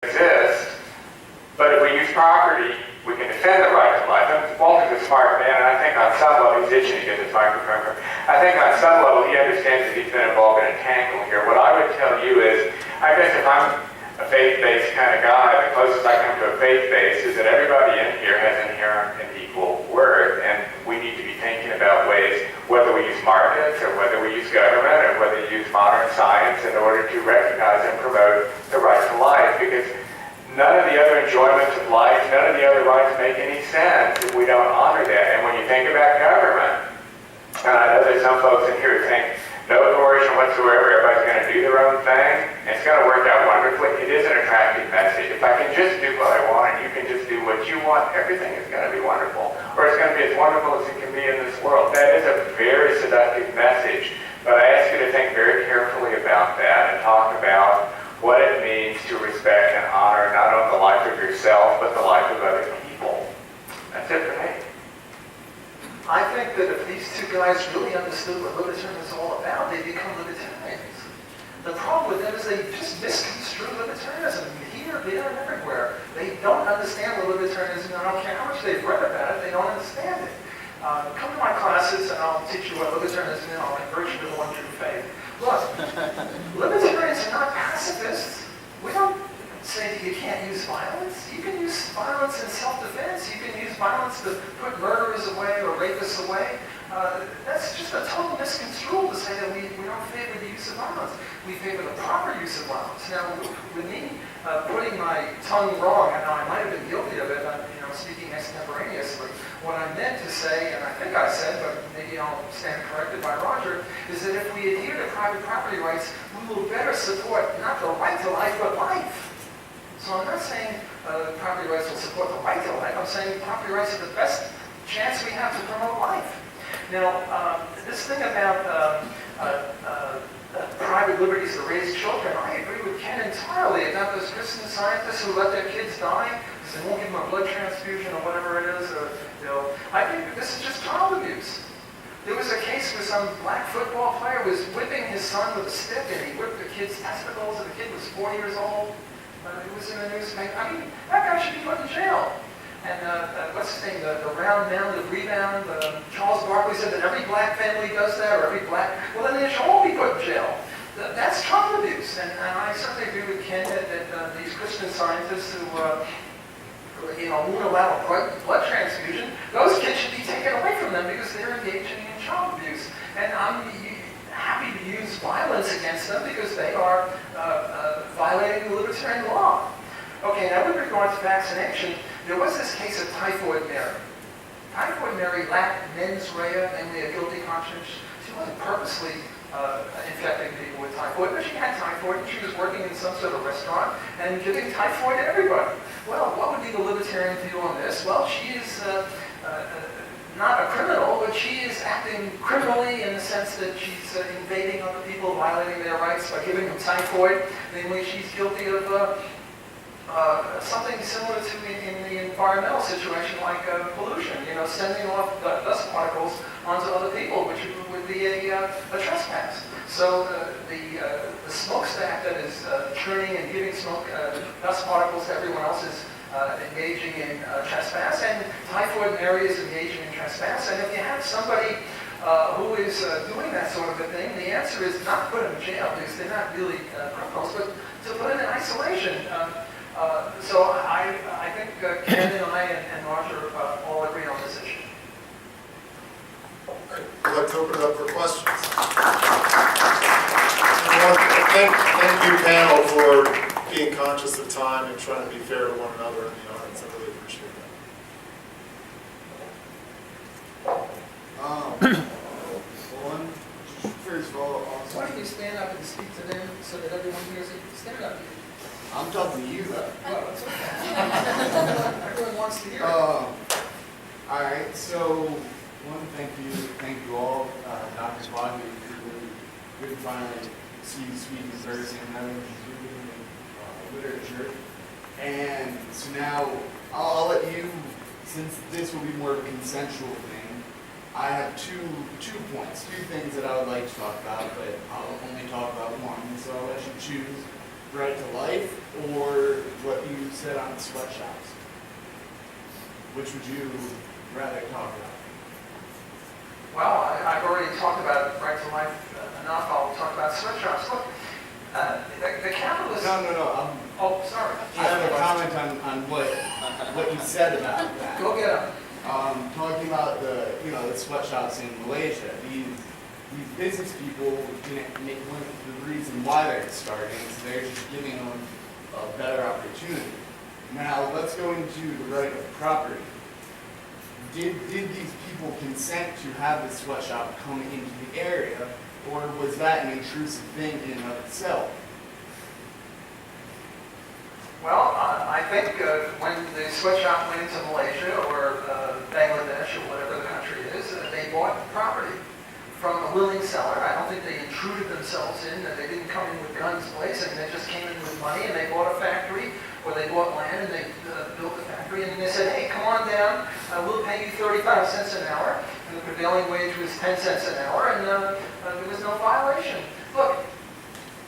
exist, but if we use property, we can defend the right to life. And Walter's a smart man, and I think on some level, he's itching to get his microphone. I think on some level, he understands that he's been involved in a tangle here. What I would tell you is, I guess if I'm a faith-based kind of guy, the closest I come to a faith-based is that everybody in here has inherent and equal worth, and we need to be thinking about ways, whether we use markets or whether we use government or whether we use modern science in order to recognize and promote the right to life, because none of the other enjoyments of life, none of the other rights make any sense if we don't honor that. And when you think about government, and I know there's some folks in here who think no coercion whatsoever, everybody's going to do their own thing, and it's going to work out wonderfully. It is an attractive message. If I can just do what I want and you can just do what you want, everything is going to be wonderful. Or it's going to be as wonderful as it can be in this world. That is a very seductive message, but I ask you to think very carefully about that and talk about what it means to respect and honor not only the life of yourself, but the life of other people. That's it for me. I think that if these two guys really understood what libertarianism is all about, they'd become libertarians. The problem with them is they just misconstrue libertarianism here, there, and everywhere. They don't understand what libertarianism is. I don't care how much they've read about it, they don't understand it. Come to my classes and I'll teach you what libertarianism is, and I'll convert you to the one true faith. Look, libertarians are not pacifists. We don't say that you can't use violence. You can use violence in self-defense. You can use violence to put murderers away or rapists away. That's just a total misconstrual to say that we don't favor the use of violence. We favor the proper use of violence. Now, with me putting my tongue wrong, and I might have been guilty of it, speaking extemporaneously, what I meant to say, and I think I said, but maybe I'll stand corrected by Roger, is that if we adhere to private property rights, we will better support not the right to life, but life. So I'm not saying property rights will support the right to life. I'm saying property rights are the best chance we have to promote life. Now, this thing about private liberties to raise children, I agree with Ken entirely about those Christian scientists who let their kids die because they won't give them a blood transfusion or whatever it is. I think that this is just child abuse. There was a case where some black football player was whipping his son with a stick, and he whipped the kid's testicles, and the kid was 4 years old. It was in the newspaper. I mean, that guy should be put in jail. And what's his name? The round mound of rebound. Charles Barkley said that every black family does that, or every black. Well, then they should all be put in jail. That's child abuse. And I certainly agree with Ken that these Christian scientists who won't allow a blood transfusion, those kids should be taken away from them because they're engaging in child abuse. And I'm happy to use violence against them because they are violating the libertarian law. Okay, now with regard to vaccination, there was this case of Typhoid Mary. Typhoid Mary lacked mens rea, namely a guilty conscience. She wasn't purposely infecting people with typhoid, but she had typhoid and she was working in some sort of restaurant and giving typhoid to everybody. Well, what would be the libertarian view on this? Well, she is not a criminal, but she is acting criminally in the sense that she's invading other people, violating their rights by giving them typhoid. Namely, she's guilty of something similar to in the environmental situation, like pollution. Sending off dust particles onto other people, which would be a trespass. So the smokestack that is churning and giving dust particles to everyone else is engaging in trespass, and Typhoid Mary is engaging in trespass. And if you have somebody who is doing that sort of a thing, the answer is not put them in jail because they're not really criminals, but to put them in isolation. So I think Ken and I and Roger all agree on this issue. I'd like to open it up for questions. Thank you, panel, for being conscious of time and trying to be fair to one another in the audience. I really appreciate that. First of all, Why don't you stand up and speak to them so that everyone hears you? Stand up. I'm talking to you though. Well, that's okay. Everyone wants to hear it. All right, so thank you all. Dr. Swadley, good to finally see you speak in person. I know you're reading literature. And so now I'll let you, since this will be more of a consensual thing, I have two points, two things that I would like to talk about, but I'll only talk about one, so I'll let you choose. right to life or what you said on sweatshops? Which would you rather talk about? Well, I've already talked about right to life enough. I'll talk about sweatshops. Look, the capitalists... No. Oh, sorry. I have a comment on what you said about that. Go get them. Talking about the sweatshops in Malaysia. These business people, one of the reason why they're starting is they're just giving them a better opportunity. Now let's go into the right of property. Did these people consent to have the sweatshop come into the area, or was that an intrusive thing in and of itself? Well, I think when the sweatshop went into Malaysia or Bangladesh or whatever the country is, they bought property from a willing seller. I don't think they intruded themselves in. They didn't come in with guns blazing. They just came in with money and they bought a factory or they bought land and they built a factory. And they said, hey, come on down. We'll pay you 35 cents an hour. And the prevailing wage was 10 cents an hour and there was no violation. Look,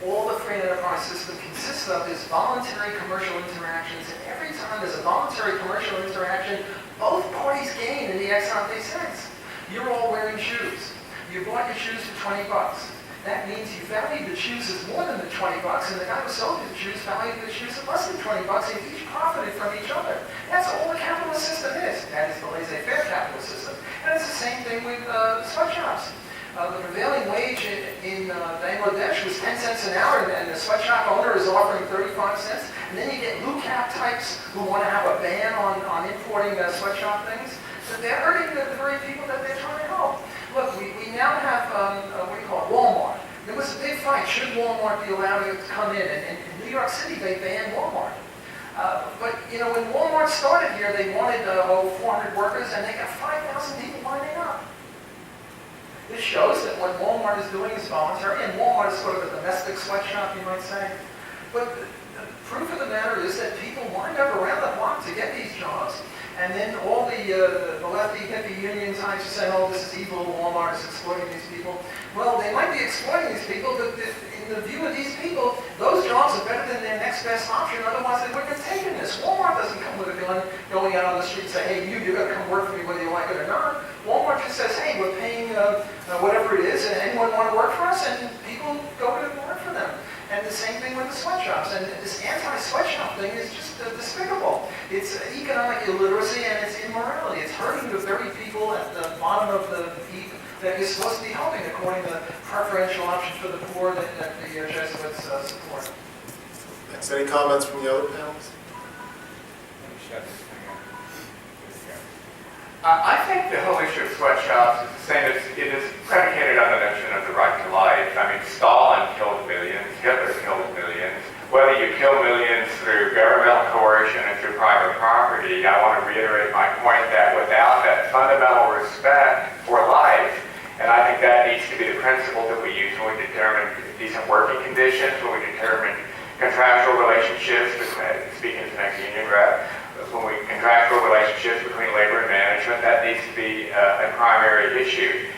all the free enterprise system consists of is voluntary commercial interactions, and every time there's a voluntary commercial interaction, both parties gain in the ex ante sense. You're all wearing shoes. You bought your shoes for 20 bucks. That means you valued the shoes as more than the 20 bucks, and the guy who sold you the shoes valued the shoes at less than 20 bucks, and each profited from each other. That's all the capitalist system is. That is the laissez-faire capitalist system. And it's the same thing with sweatshops. The prevailing wage in Bangladesh was 10 cents an hour, and the sweatshop owner is offering 35 cents. And then you get blue cap types who want to have a ban on importing sweatshop things. So they're hurting the very people that they're trying to help. Look, we now have, what do you call it, Walmart. There was a big fight. Should Walmart be allowed to come in? And in New York City, they banned Walmart. But, when Walmart started here, they wanted 400 workers, and they got 5,000 people lining up. This shows that what Walmart is doing is voluntary, and Walmart is sort of a domestic sweatshop, you might say. But the proof of the matter is that people lined up around the block to get these jobs, and then all the lefty, hippie union types are saying, oh, this is evil, Walmart is exploiting these people. Well, they might be exploiting these people, but in the view of these people, those jobs are better than their next best option, otherwise they wouldn't have taken this. Walmart doesn't come with a gun going out on the street and say, hey, you got to come work for me whether you like it or not. Walmart just says, hey, we're paying whatever it is, and anyone want to work for us, and people go to work for them. And the same thing with the sweatshops. And this anti-sweatshop thing is just despicable. It's economic illiteracy and it's immorality. It's hurting the very people at the bottom of the heap that you're supposed to be helping according to the preferential option for the poor that the Jesuits support. Thanks. Any comments from the other panels? I think the whole issue of sweatshops is the same as it is predicated on the notion of the right to life. I mean, Stalin killed millions, Hitler killed millions. Whether you kill millions through governmental coercion or through private property, I want to reiterate my point that without that fundamental respect for life, and I think that needs to be the principle that we use when we determine decent working conditions, when we determine contractual relationships, speaking as an ex-union rep, when we contractual relationships between labor and management, that needs to be a primary issue.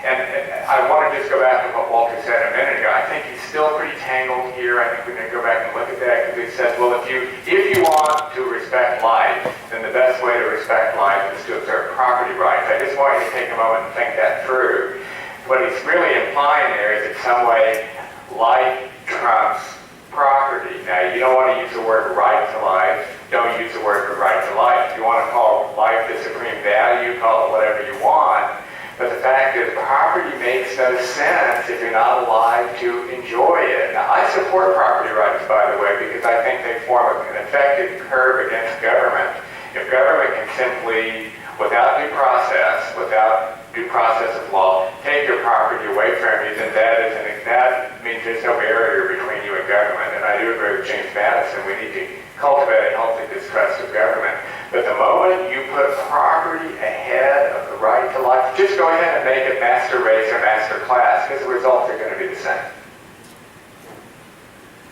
And I want to just go back to what Walter said a minute ago. I think he's still pretty tangled here. I think we need to go back and look at that because he says, well, if you want to respect life, then the best way to respect life is to observe property rights. I just want you to take a moment and think that through. What he's really implying there is in some way life trumps property. Now, you don't want to use the word right to life. Don't use the word right to life. If you want to call life the supreme value, call it whatever you want. But the fact is, property makes no sense if you're not alive to enjoy it. Now, I support property rights, by the way, because I think they form an effective curb against government. If government can simply, without due process of law, take your property away from you, then that means there's no barrier between you and government. And I do agree with James Madison. We need to cultivate a healthy distrust of government. But the moment you put property ahead of the right to life, just go ahead and make it master race or master class, because the results are going to be the same.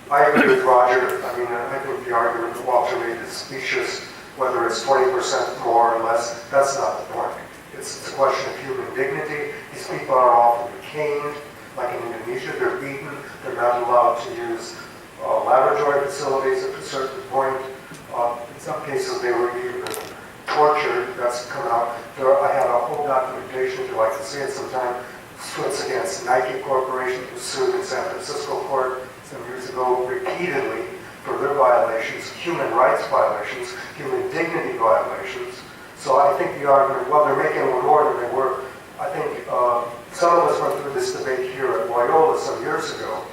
I agree with Roger. I mean, I think the argument that Walter made is specious. Whether it's 20% more or less, that's not the point. It's a question of human dignity. These people are often caned, like in Indonesia. They're beaten. They're not allowed to use laboratory facilities at a certain point. In some cases, they were even tortured. That's come out. I have a whole documentation, if you'd like to see it sometime. Suits against Nike Corporation, who sued in San Francisco court some years ago repeatedly for their violations, human rights violations, human dignity violations. So I think the argument, well, they're making them more than they were. I think some of us went through this debate here at Loyola some years ago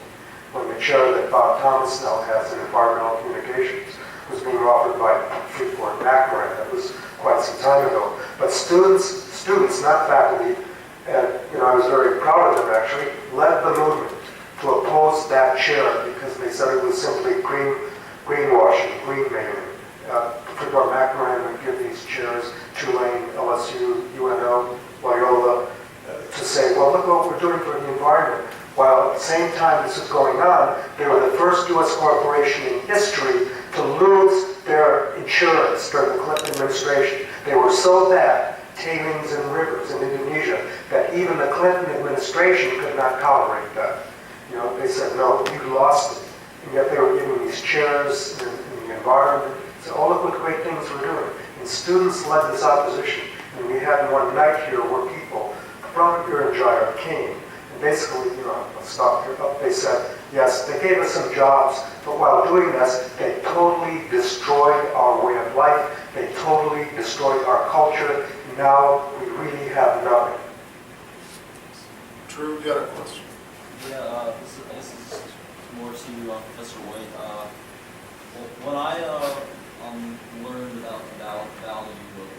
when the chair that Bob Thomas now has in environmental communications was being offered by Freeport McMoran. That was quite some time ago. But students, not faculty, and I was very proud of them actually, led the movement to oppose that chair because they said it was simply greenwashing, green-mailing. Freeport McMoran would give these chairs, Tulane, LSU, UNO, Loyola, to say, well, look what we're doing for the environment. While at the same time this was going on, they were the first U.S. corporation in history to lose their insurance during the Clinton administration. They were so bad, tailings and rivers in Indonesia, that even the Clinton administration could not tolerate that. They said, no, you lost it. And yet they were giving these chairs in the environment. So, oh, look what great things we're doing. And students led this opposition. And we had one night here where people from Urianjaya came. And basically, I'll stop here, but they said, yes, they gave us some jobs, but while doing this, they totally destroyed our way of life. They totally destroyed our culture. Now we really have nothing. Drew, you got a question? Yeah, this is more to Professor White. When I learned about value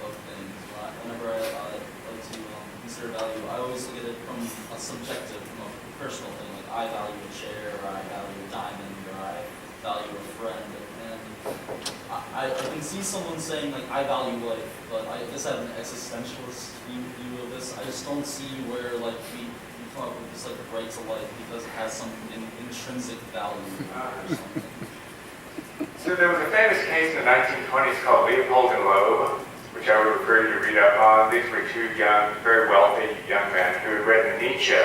of things, whenever I like to consider value, I always look at it from a subjective, from a personal thing. Like I value a chair, or I value a diamond, or I value a friend. And I can see someone saying like I value life, but I guess I have an existentialist view of this. I just don't see where like we come up with this like right to life because it has some intrinsic value or something. So there was a famous case in the 1920s called Leopold and Loeb, which I would refer you to read up on. These were two young, very wealthy young men who had read Nietzsche,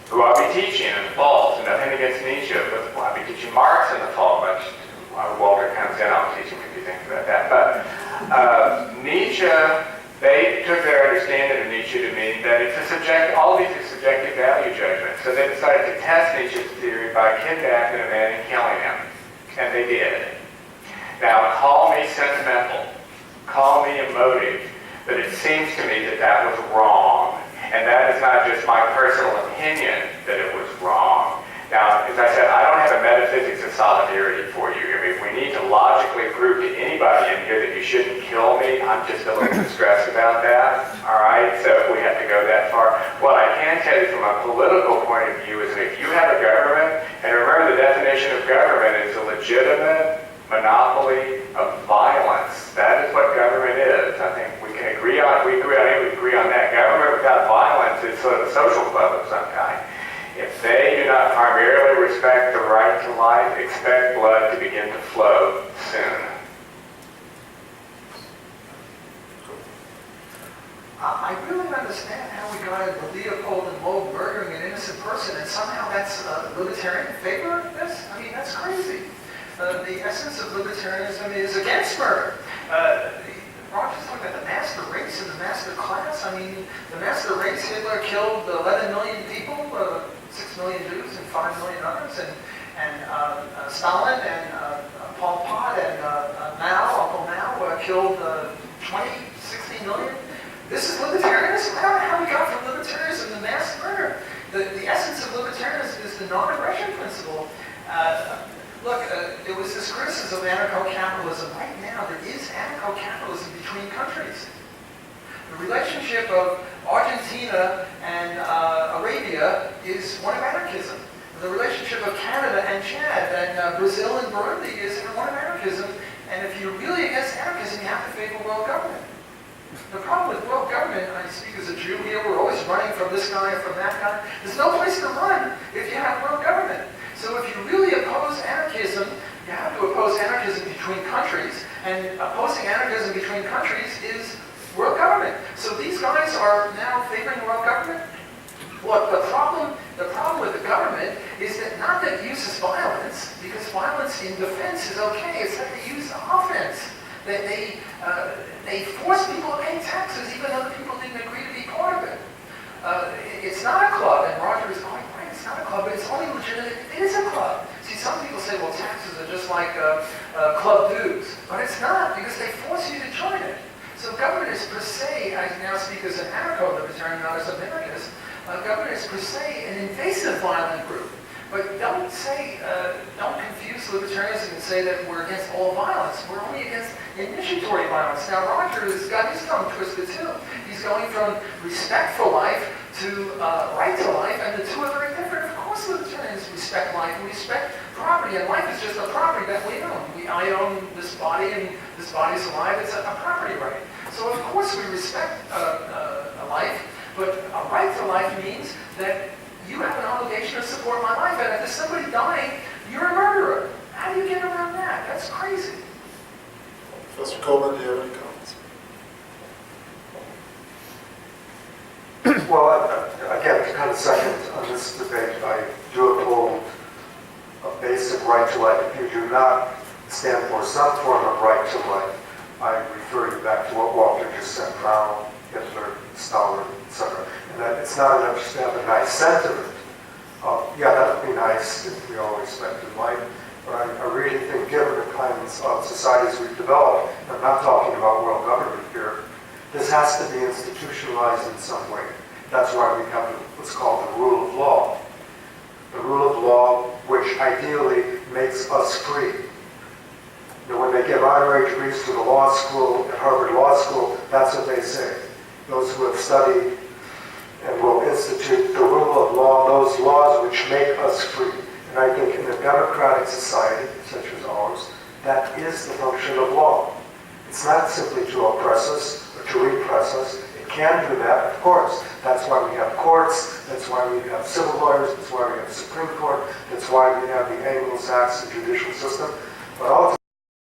who I'll be teaching in the fall. So nothing against Nietzsche, but I'll be teaching Marx in the fall, much while Walter comes in, I'll teach him if you think about that. But Nietzsche, they took their understanding of Nietzsche to mean that it's a subject, all these are subjective value judgments. So they decided to test Nietzsche's theory by kidnapping a man and killing him. And they did. Now, call me sentimental, call me emotive, but it seems to me that that was wrong. And that is not just my personal opinion that it was wrong. Now, as I said, I don't have a metaphysics of solidarity for you. I mean, if we need to logically prove to anybody in here that you shouldn't kill me, I'm just a little distressed about that. All right, so if we have to go that far. What I can tell you from a political point of view is that if you have a government, and remember the definition of government is a legitimate monopoly of violence. That is what government is. I think we can agree on it. We agree on that. Government without violence is sort of a social club of some kind. If they do not primarily respect the right to life, expect blood to begin to flow soon. I really don't understand how we got into Leopold and Loeb murdering an innocent person, and somehow that's libertarian in favor of this? I mean, that's crazy. The essence of libertarianism is against murder. Roger's talking about the master race and the master class. I mean, the master race, Hitler killed 11 million people, 6 million Jews and 5 million others, and Stalin and Pol Pot and Uncle Mao killed 16 million. This is libertarianism? I don't know how we got from libertarianism to mass murder. The essence of libertarianism is the non-aggression principle. Look, there was this criticism of anarcho-capitalism. Right now, there is anarcho-capitalism between countries. The relationship of Argentina and Arabia is one of anarchism. The relationship of Canada and Chad and Brazil and Burundi is one of anarchism. And if you're really against anarchism, you have to favor world government. The problem with world government, I speak as a Jew here, we're always running from this guy or from that guy. There's no place to run if you have world government. So if you really oppose anarchism, you have to oppose anarchism between countries, and opposing anarchism between countries is world government. So these guys are now favoring world government. Look, the problem with the government is that not that use is violence, because violence in defense is okay. It's that they use offense. They force people to pay taxes even though the people didn't agree to be part of it. It's not a club, and Roger is going, right, it's not a club, but it's only legitimate. It is a club. See, some people say, well, taxes are just like club dues, but it's not, because they force you to join it. So government is per se, I now speak as an anarcho-libertarian, not as a minarchist, government is per se an invasive violent group. But don't confuse libertarianism and say that we're against all violence. We're only against initiatory violence. Now, Roger has got his tongue twisted too. He's going from respect for life to right to life, and the two are very different. Of course, libertarians respect life and respect property, and life is just a property that we own. I own this body, and this body's alive. It's a property right. So, of course, we respect a life, but a right to life means that you have an obligation to support my life, and if there's somebody dying, you're a murderer. How do you get around that? That's crazy. Professor Keulman, do you have any comments? Well, again, to kind of second on this debate, I do uphold a basic right to life. If you do not stand for some form of right to life, I refer you back to what Walter just said, Brown, Hitler, Stalin, etc. And that it's not enough just to have a nice sentiment of, yeah, that would be nice if we all respected life. But I really think, given the kinds of societies we've developed, I'm not talking about world government here, this has to be institutionalized in some way. That's why we have what's called the rule of law. The rule of law, which ideally makes us free. You know, when they give honorary degrees to the law school, at Harvard Law School, that's what they say. Those who have studied and will institute the rule of law, those laws which make us free. And I think in a democratic society, such as ours, that is the function of law. It's not simply to oppress us or to repress us. It can do that, of course. That's why we have courts, that's why we have civil lawyers, that's why we have the Supreme Court, that's why we have the Anglo-Saxon judicial system. But ultimately,